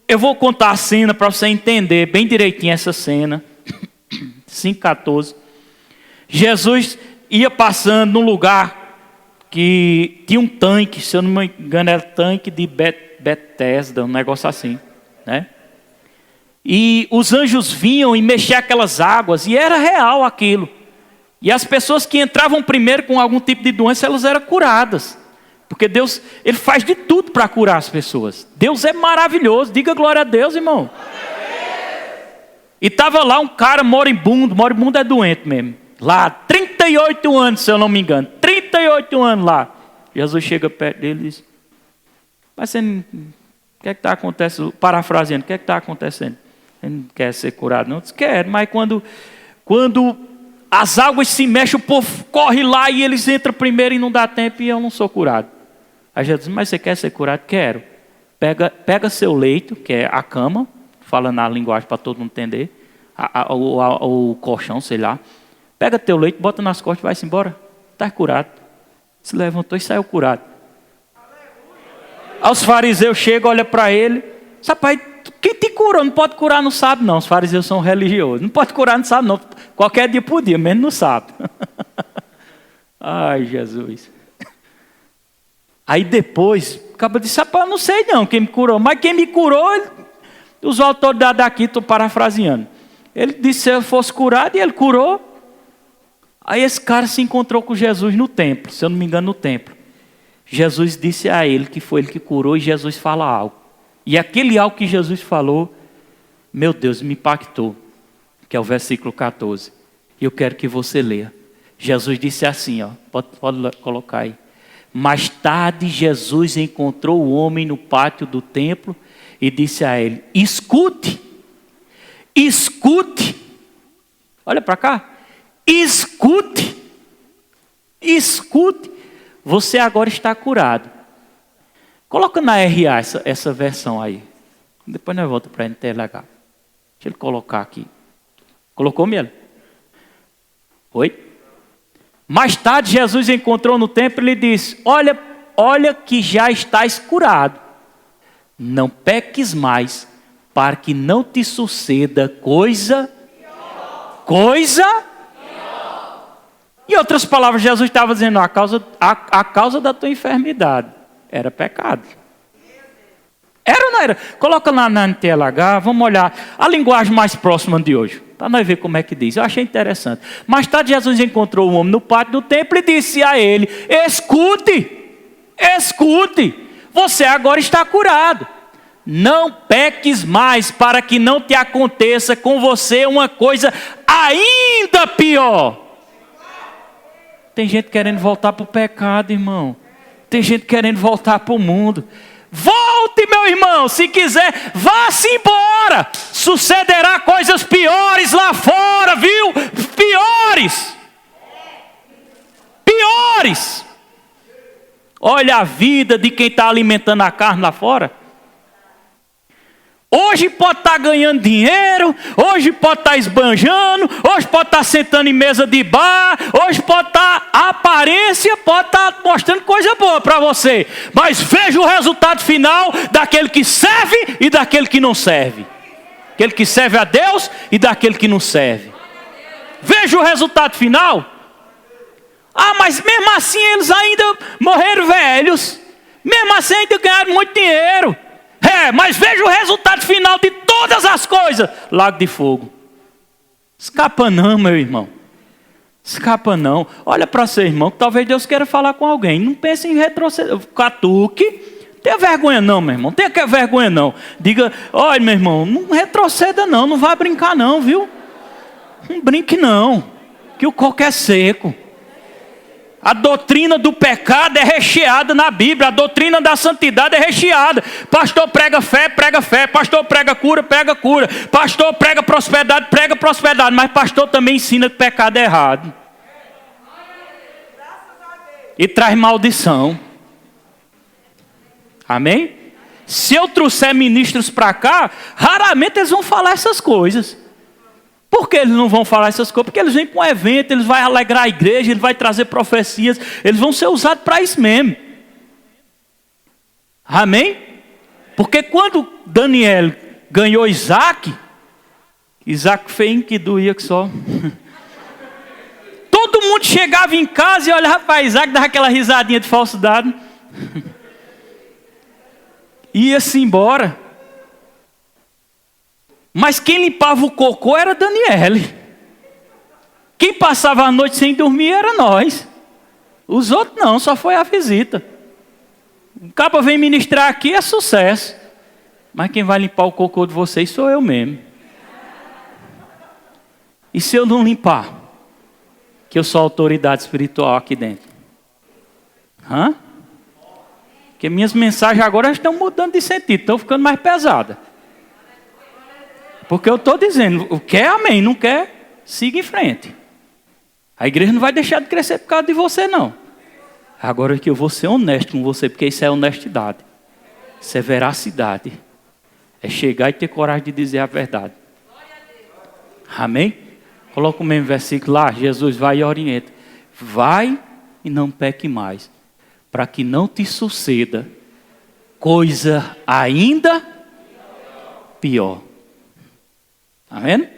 eu vou contar a cena para você entender bem direitinho essa cena. 5,14. Jesus ia passando num lugar que tinha um tanque, se eu não me engano era tanque de Betesda, um negócio assim, né? E os anjos vinham e mexiam aquelas águas, e era real aquilo. E as pessoas que entravam primeiro com algum tipo de doença, elas eram curadas. Porque Deus, Ele faz de tudo para curar as pessoas. Deus é maravilhoso, diga glória a Deus, irmão. E estava lá um cara moribundo é doente mesmo. Lá, 38 anos, se eu não me engano. 38 anos lá. Jesus chega perto dele e diz: mas você não... O que é que está acontecendo? Parafraseando, o que é que está acontecendo? Ele não quer ser curado, não? Diz: quer, mas quando as águas se mexem, o povo corre lá e eles entram primeiro e não dá tempo e eu não sou curado. Aí Jesus diz: mas você quer ser curado? Quero. Pega seu leito, que é a cama, fala na linguagem para todo mundo entender, o colchão, sei lá. Pega teu leito, bota nas costas e vai-se embora. Está curado. Se levantou e saiu curado. Aí os fariseus chegam, olham para ele. Rapaz, quem te curou? Não pode curar no sábado, não. Os fariseus são religiosos. Não pode curar no sábado, não. Qualquer dia podia, menos no sábado. Ai, Jesus. Aí depois, acaba de dizer: rapaz, eu não sei não quem me curou. Mas quem me curou, os autoridades daqui, estou parafraseando. Ele disse se eu fosse curado e ele curou. Aí esse cara se encontrou com Jesus no templo, se eu não me engano no templo. Jesus disse a ele que foi ele que curou e Jesus fala algo. E aquele algo que Jesus falou, meu Deus, me impactou. Que é o versículo 14. E eu quero que você leia. Jesus disse assim, pode colocar aí. Mais tarde Jesus encontrou o homem no pátio do templo e disse a ele: escute, olha para cá, escute, você agora está curado. Coloca na RA essa versão aí. Depois nós voltamos para a NTLH. Deixa ele colocar aqui. Colocou, Miele? Oi? Mais tarde Jesus encontrou no templo e lhe disse: olha que já estás curado. Não peques mais, para que não te suceda coisa. Em outras palavras, Jesus estava dizendo: a causa da tua enfermidade era pecado. Era ou não era? Coloca lá na NTLH, vamos olhar a linguagem mais próxima de hoje, para nós ver como é que diz. Eu achei interessante. Mais tarde Jesus encontrou um homem no pátio do templo e disse a ele: escute, você agora está curado. Não peques mais, para que não te aconteça com você uma coisa ainda pior. Tem gente querendo voltar para o pecado, irmão. Tem gente querendo voltar para o mundo. Volte, meu irmão, se quiser, vá-se embora. Sucederá coisas piores lá fora, viu? Piores. Olha a vida de quem está alimentando a carne lá fora. Hoje pode estar ganhando dinheiro, hoje pode estar esbanjando, hoje pode estar sentando em mesa de bar, hoje pode estar, a aparência pode estar mostrando coisa boa para você. Mas veja o resultado final daquele que serve e daquele que não serve. Aquele que serve a Deus e daquele que não serve. Veja o resultado final. Ah, mas mesmo assim eles ainda morreram velhos. Mesmo assim ainda ganharam muito dinheiro. Mas veja o resultado final de todas as coisas. Lago de fogo. Escapa não, meu irmão. Escapa não. Olha para seu irmão, que talvez Deus queira falar com alguém. Não pense em retroceder. Catuque. Tenha vergonha não, meu irmão. Tenha vergonha não. Diga, olha, meu irmão, não retroceda não. Não vá brincar não, viu? Não brinque não. Que o coco é seco. A doutrina do pecado é recheada na Bíblia. A doutrina da santidade é recheada. Pastor prega fé, prega fé. Pastor prega cura, prega cura. Pastor prega prosperidade, prega prosperidade. Mas pastor também ensina que pecado é errado. E traz maldição. Amém? Se eu trouxer ministros para cá, raramente eles vão falar essas coisas. Por que eles não vão falar essas coisas? Porque eles vêm para um evento, eles vão alegrar a igreja, eles vão trazer profecias, eles vão ser usados para isso mesmo. Amém? Porque quando Daniel ganhou Isaac fez em que doía que só. Todo mundo chegava em casa e olhava para Isaac, dava aquela risadinha de falsidade. Ia-se embora. Mas quem limpava o cocô era Daniel. Quem passava a noite sem dormir era nós. Os outros não, só foi a visita. O cabo vem ministrar aqui, é sucesso. Mas quem vai limpar o cocô de vocês sou eu mesmo. E se eu não limpar? Que eu sou autoridade espiritual aqui dentro. Porque minhas mensagens agora estão mudando de sentido, estão ficando mais pesadas. Porque eu estou dizendo, quer amém, não quer, siga em frente. A igreja não vai deixar de crescer por causa de você não. Agora que eu vou ser honesto com você, porque isso é honestidade. Isso é veracidade. É chegar e ter coragem de dizer a verdade. Amém? Coloca o mesmo versículo lá, Jesus vai e orienta. Vai e não peque mais, para que não te suceda coisa ainda pior. Está vendo?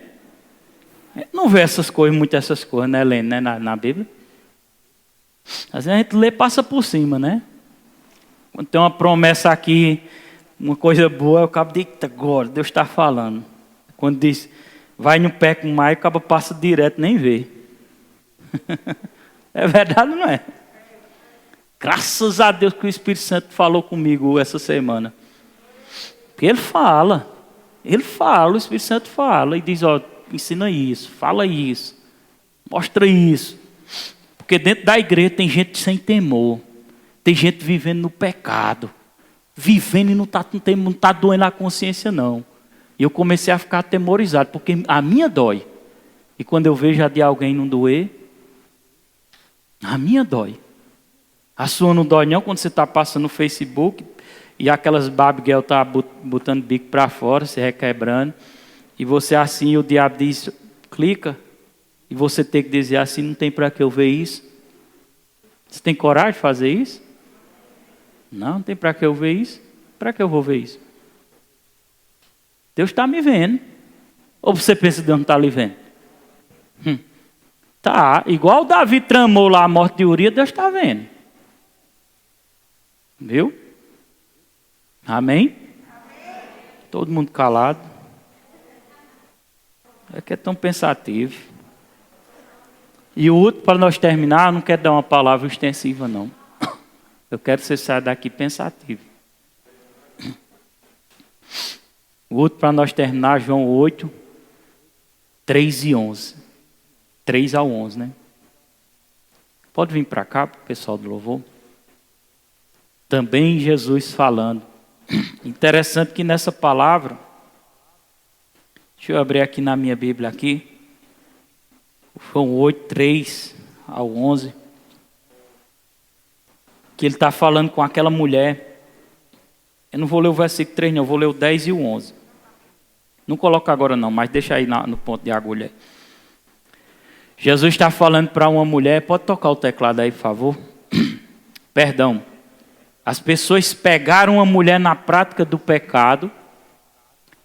Não vê essas coisas, muitas essas coisas, né, Helene, né, na Bíblia. Às vezes a gente lê e passa por cima, né? Quando tem uma promessa aqui, uma coisa boa, o cabo diz, eita, agora Deus está falando. Quando diz, vai no pé com mais, o cabo passa direto, nem vê. É verdade ou não é? Graças a Deus que o Espírito Santo falou comigo essa semana. Porque Ele fala, o Espírito Santo fala e diz, ó, ensina isso, fala isso, mostra isso. Porque dentro da igreja tem gente sem temor, tem gente vivendo no pecado, vivendo e não está doendo a consciência não. E eu comecei a ficar atemorizado, porque a minha dói. E quando eu vejo a de alguém não doer, a minha dói. A sua não dói não quando você está passando no Facebook e aquelas babiguel estão botando bico para fora, se requebrando. E você assim, e o diabo diz, clica. E você tem que dizer assim, não tem para que eu ver isso. Você tem coragem de fazer isso? Não tem para que eu ver isso. Para que eu vou ver isso? Deus está me vendo. Ou você pensa que Deus não está lhe vendo? Tá, igual Davi tramou lá a morte de Urias, Deus está vendo. Viu? Amém? Todo mundo calado. É que é tão pensativo. E o último, para nós terminar, eu não quero dar uma palavra extensiva, não. Eu quero que você saia daqui pensativo. O último, para nós terminar, João 8, 3 e 11. 3 ao 11, né? Pode vir para cá, pessoal do louvor. Também Jesus falando. Interessante que nessa palavra, deixa eu abrir aqui na minha Bíblia aqui. João 8, 3 ao 11. Que ele está falando com aquela mulher. Eu não vou ler o versículo 3 não, eu vou ler o 10 e o 11. Não coloca agora não, mas deixa aí no ponto de agulha. Jesus está falando para uma mulher, pode tocar o teclado aí, por favor? Perdão. As pessoas pegaram uma mulher na prática do pecado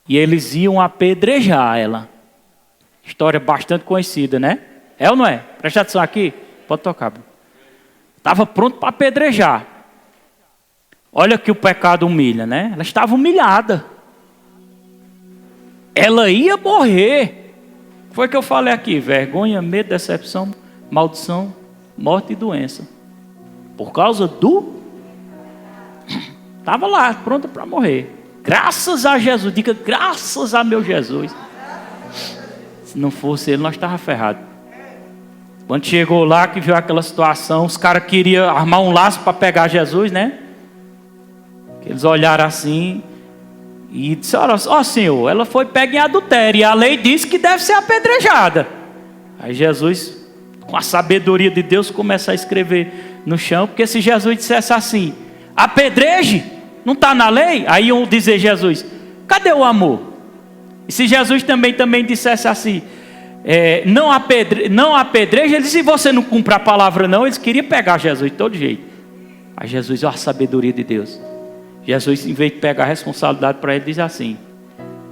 e eles iam apedrejar ela. História bastante conhecida, né? É ou não é? Presta atenção aqui. Pode tocar. Estava pronto para apedrejar. Olha que o pecado humilha, né? Ela estava humilhada. Ela ia morrer. Foi o que eu falei aqui. Vergonha, medo, decepção, maldição, morte e doença. Por causa do... Estava lá, pronta para morrer. Graças a Jesus. Diga, graças a meu Jesus. Se não fosse ele, nós estávamos ferrados. Quando chegou lá, que viu aquela situação, os caras queriam armar um laço para pegar Jesus, né? Eles olharam assim e disseram, ó Senhor, ela foi pega em adultério e a lei diz que deve ser apedrejada. Aí Jesus, com a sabedoria de Deus, começa a escrever no chão, porque se Jesus dissesse assim, apedreje, não está na lei? Aí iam dizer Jesus, cadê o amor? E se Jesus também dissesse assim, não apedreje, ele disse, se você não cumpre a palavra não, eles queriam pegar Jesus de todo jeito. Aí Jesus, ó a sabedoria de Deus. Jesus, em vez de pegar a responsabilidade para ele, diz assim,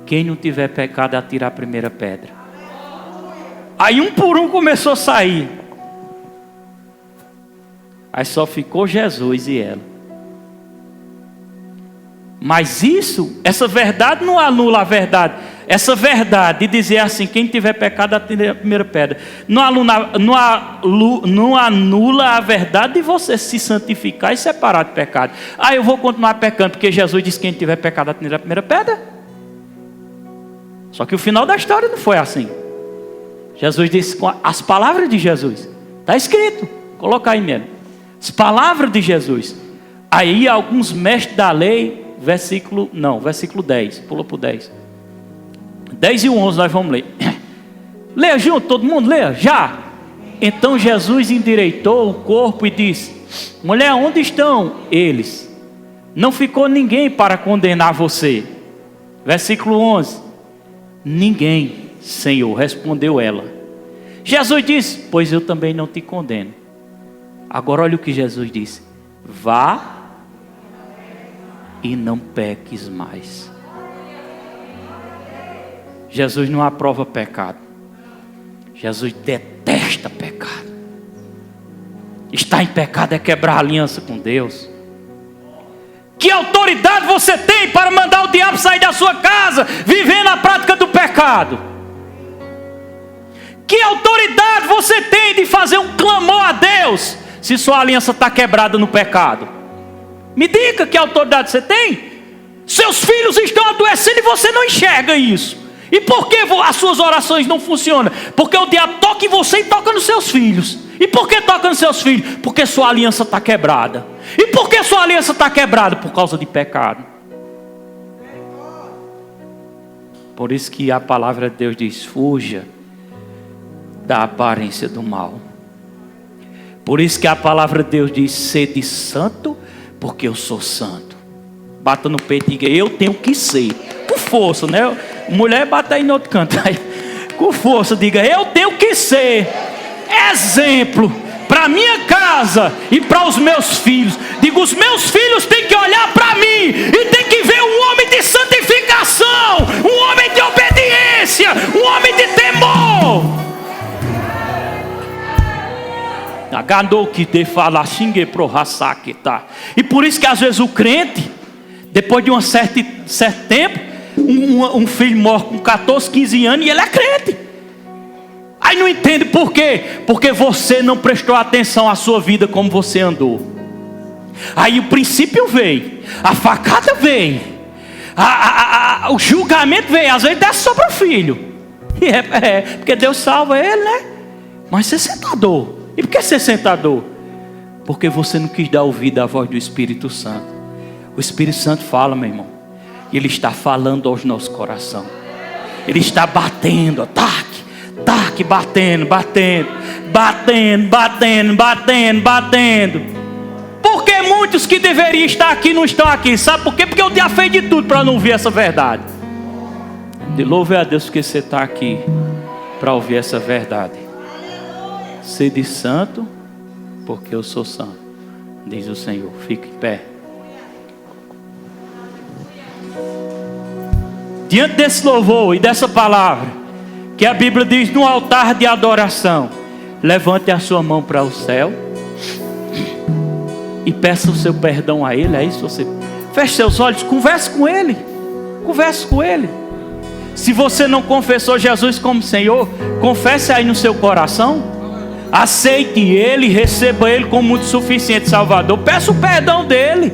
quem não tiver pecado, atira a primeira pedra. Aí um por um começou a sair. Aí só ficou Jesus e ela. Mas essa verdade não anula a verdade. Essa verdade de dizer assim, quem tiver pecado, atire a primeira pedra. Não anula a verdade de você se santificar e separar de pecado. Eu vou continuar pecando, porque Jesus disse que quem tiver pecado, atire a primeira pedra. Só que o final da história não foi assim. Jesus disse com as palavras de Jesus. Está escrito, coloca aí mesmo. As palavras de Jesus. Aí alguns mestres da lei, versículo 10, pula para o 10. 10 e 11 nós vamos ler. Leia junto, todo mundo leia, já. Então Jesus endireitou o corpo e disse, mulher, onde estão eles? Não ficou ninguém para condenar você. Versículo 11. Ninguém, Senhor, respondeu ela. Jesus disse, pois eu também não te condeno. Agora olha o que Jesus disse. Vá e não peques mais. Jesus não aprova pecado. Jesus detesta pecado. Estar em pecado é quebrar a aliança com Deus. Que autoridade você tem para mandar o diabo sair da sua casa, viver na prática do pecado? Que autoridade você tem de fazer um clamor a Deus, se sua aliança está quebrada no pecado? Me diga que autoridade você tem. Seus filhos estão adoecendo e você não enxerga isso. E por que as suas orações não funcionam? Porque o diabo toca em você e toca nos seus filhos. E por que toca nos seus filhos? Porque sua aliança está quebrada. E por que sua aliança está quebrada? Por causa de pecado. Por isso que a palavra de Deus diz, fuja da aparência do mal. Por isso que a palavra de Deus diz, sede santo, porque eu sou santo. Bata no peito e diga, eu tenho que ser. Com força, né? Mulher, bata aí no outro canto. Com força, diga, eu tenho que ser exemplo para minha casa e para os meus filhos. Digo, os meus filhos têm que olhar para mim e tem que ver um homem de santificação, um homem de obediência, um homem de temor. E por isso que às vezes o crente, depois de um certo tempo, um filho morre com 14, 15 anos e ele é crente. Aí não entende por quê? Porque você não prestou atenção à sua vida como você andou. Aí o princípio veio, a facada veio, o julgamento veio, às vezes desce sobre o filho. E porque Deus salva ele, né? Mas você senta dor. E por que você senta dor? Porque você não quis dar ouvido à voz do Espírito Santo. O Espírito Santo fala, meu irmão. Ele está falando aos nossos corações. Ele está batendo, ó, tac, batendo. Porque muitos que deveriam estar aqui não estão aqui. Sabe por quê? Porque eu tinha feito de tudo para não ouvir essa verdade. Louve a Deus porque você está aqui para ouvir essa verdade. Sede santo, porque eu sou santo, diz o Senhor. Fique em pé. Diante desse louvor e dessa palavra, que a Bíblia diz no altar de adoração, levante a sua mão para o céu e peça o seu perdão a Ele. É isso, você feche seus olhos, converse com Ele. Se você não confessou Jesus como Senhor, confesse aí no seu coração. Aceite Ele, receba Ele como muito suficiente Salvador. Peça o perdão dEle.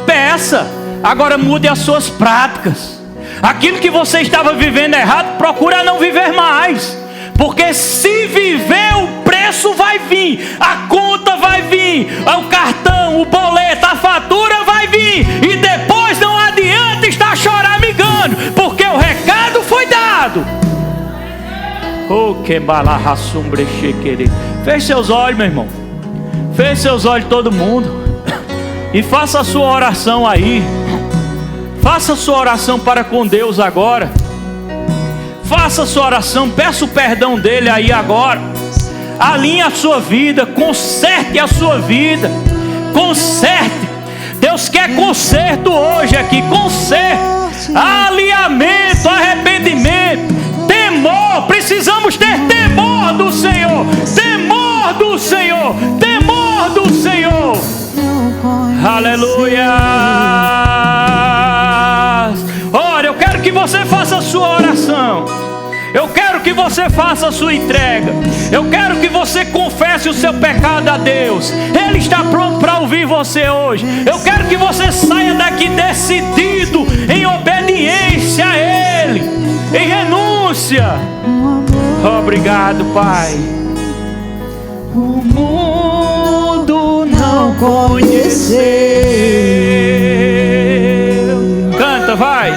Peça. Agora mude as suas práticas. Aquilo que você estava vivendo errado, procura não viver mais. Porque se viver, o preço vai vir, a conta vai vir, o cartão, o boleto, a fatura vai vir. E depois não adianta estar choramingando, porque o recado foi dado. Que feche seus olhos, meu irmão. Feche seus olhos, todo mundo. E faça a sua oração aí. Faça a sua oração para com Deus agora. Faça a sua oração, peça o perdão dele aí agora. Alinhe a sua vida, conserte a sua vida. Conserte. Deus quer conserto hoje aqui. Conserte. Alinhamento, arrependimento, temor. Precisamos ter temor do Senhor. Temor do Senhor. Temor do Senhor. Aleluia. Ora, eu quero que você faça a sua oração. Eu quero que você faça a sua entrega. Eu quero que você confesse o seu pecado a Deus. Ele está pronto para ouvir você hoje. Eu quero que você saia daqui decidido em obediência a Ele, em renúncia. Obrigado, Pai. O mundo não conheceu. Canta, vai.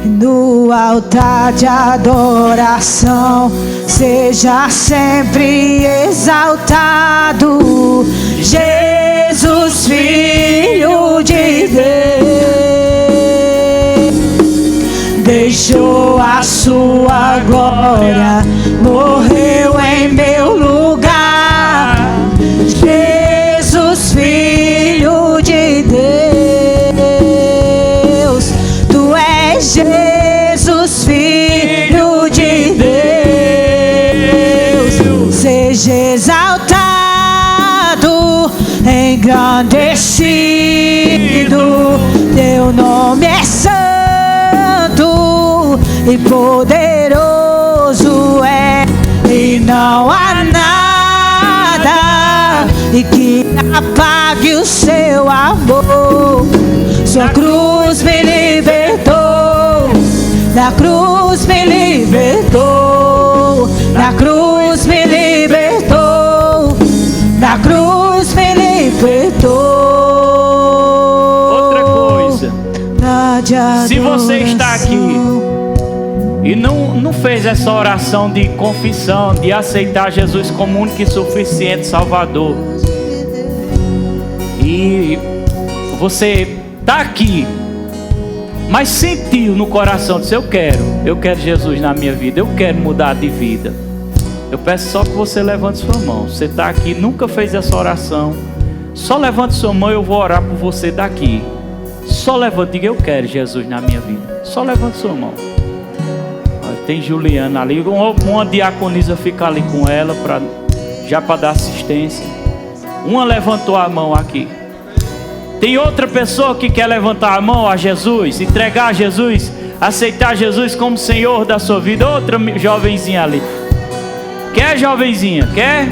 No altar de adoração, seja sempre exaltado, Jesus, Filho de Deus. Deixou a sua glória, morreu em meu lugar, Jesus, Filho de Deus. Tu és Jesus, Filho de Deus. Seja exaltado, engrandecido, teu nome é santo e poderoso é, e não há nada e que apague o seu amor. Sua cruz me libertou, na cruz me libertou, na cruz me libertou, na cruz me libertou. Outra coisa, se você está aqui e não fez essa oração de confissão, de aceitar Jesus como único e suficiente Salvador, e você está aqui, mas sentiu no coração, disse: eu quero Jesus na minha vida, eu quero mudar de vida. Eu peço só que você levante sua mão. Você está aqui, nunca fez essa oração, só levante sua mão, eu vou orar por você daqui. Só levante, diga: eu quero Jesus na minha vida. Só levante sua mão. Tem Juliana ali, uma diaconisa fica ali com ela, já para dar assistência. Uma levantou a mão aqui. Tem outra pessoa que quer levantar a mão a Jesus, entregar a Jesus, aceitar Jesus como Senhor da sua vida? Outra jovenzinha ali. Quer, jovenzinha? Quer?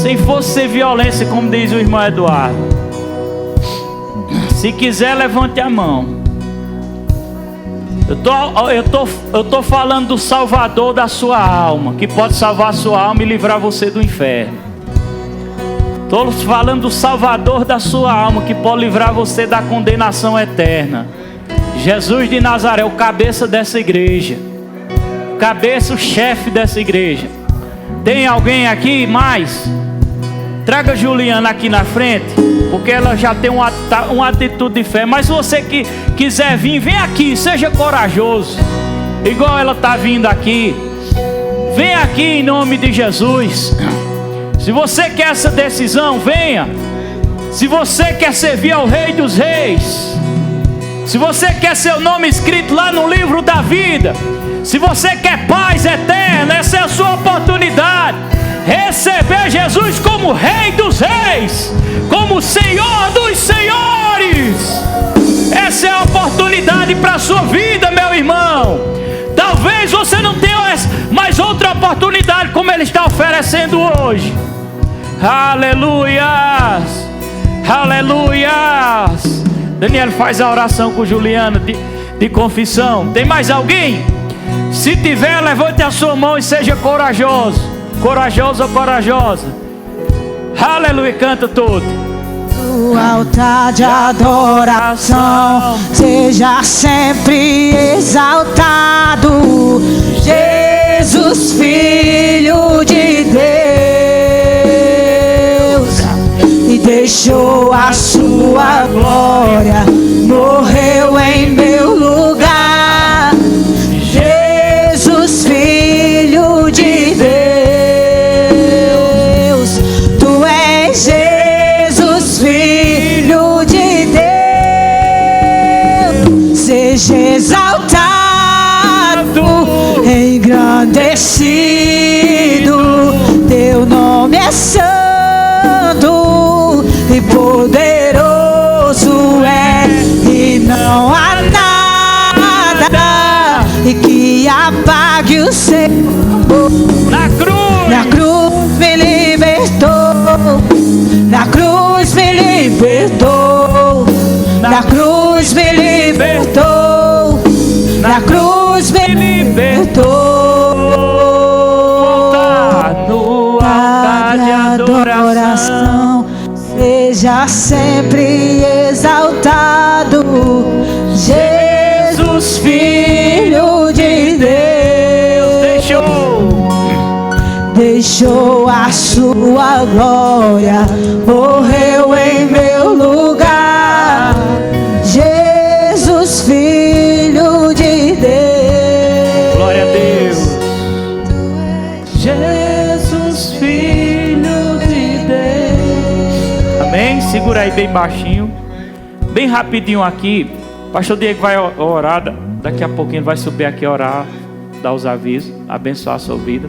Sem fosse ser violência, como diz o irmão Eduardo. Se quiser, levante a mão. Eu tô falando do Salvador da sua alma, que pode salvar a sua alma e livrar você do inferno. Estou falando do Salvador da sua alma, que pode livrar você da condenação eterna. Jesus de Nazaré, o cabeça dessa igreja. Cabeça, o chefe dessa igreja. Tem alguém aqui mais? Traga a Juliana aqui na frente, porque ela já tem uma atitude de fé. Mas se você que quiser vir, vem aqui, seja corajoso, igual ela está vindo aqui. Vem aqui em nome de Jesus. Se você quer essa decisão, venha. Se você quer servir ao Rei dos Reis, se você quer seu nome escrito lá no livro da vida, se você quer paz eterna, essa é a sua oportunidade. Receber Jesus como Rei dos Reis, como Senhor dos Senhores. Essa é a oportunidade para a sua vida, meu irmão. Talvez você não tenha mais outra oportunidade como Ele está oferecendo hoje. Aleluias, aleluias. Daniel, faz a oração com Juliana de confissão. Tem mais alguém? Se tiver, levante a sua mão e seja corajoso. Corajoso ou corajosa? Aleluia, canta tudo. O altar de adoração seja sempre exaltado. Jesus, Filho de Deus, e deixou a sua glória, morreu em meu lugar. Jesus, Filho de Deus, tu és Jesus, Filho de Deus. Seja exaltado, engrandecido, teu nome é santo e poderoso é, e não há nada que apague o seu. Na cruz me libertou, na cruz me libertou, na cruz me libertou, na cruz me libertou. No altar de adoração seja sempre exaltado, Jesus, Filho de Deus, deixou a sua glória, morreu em meu lugar. Jesus, Filho de Deus, glória a Deus. Jesus, Filho de Deus. Amém? Segura aí bem baixinho, bem rapidinho aqui. Pastor Diego vai orar, daqui a pouquinho vai subir aqui orar, dar os avisos, abençoar a sua vida.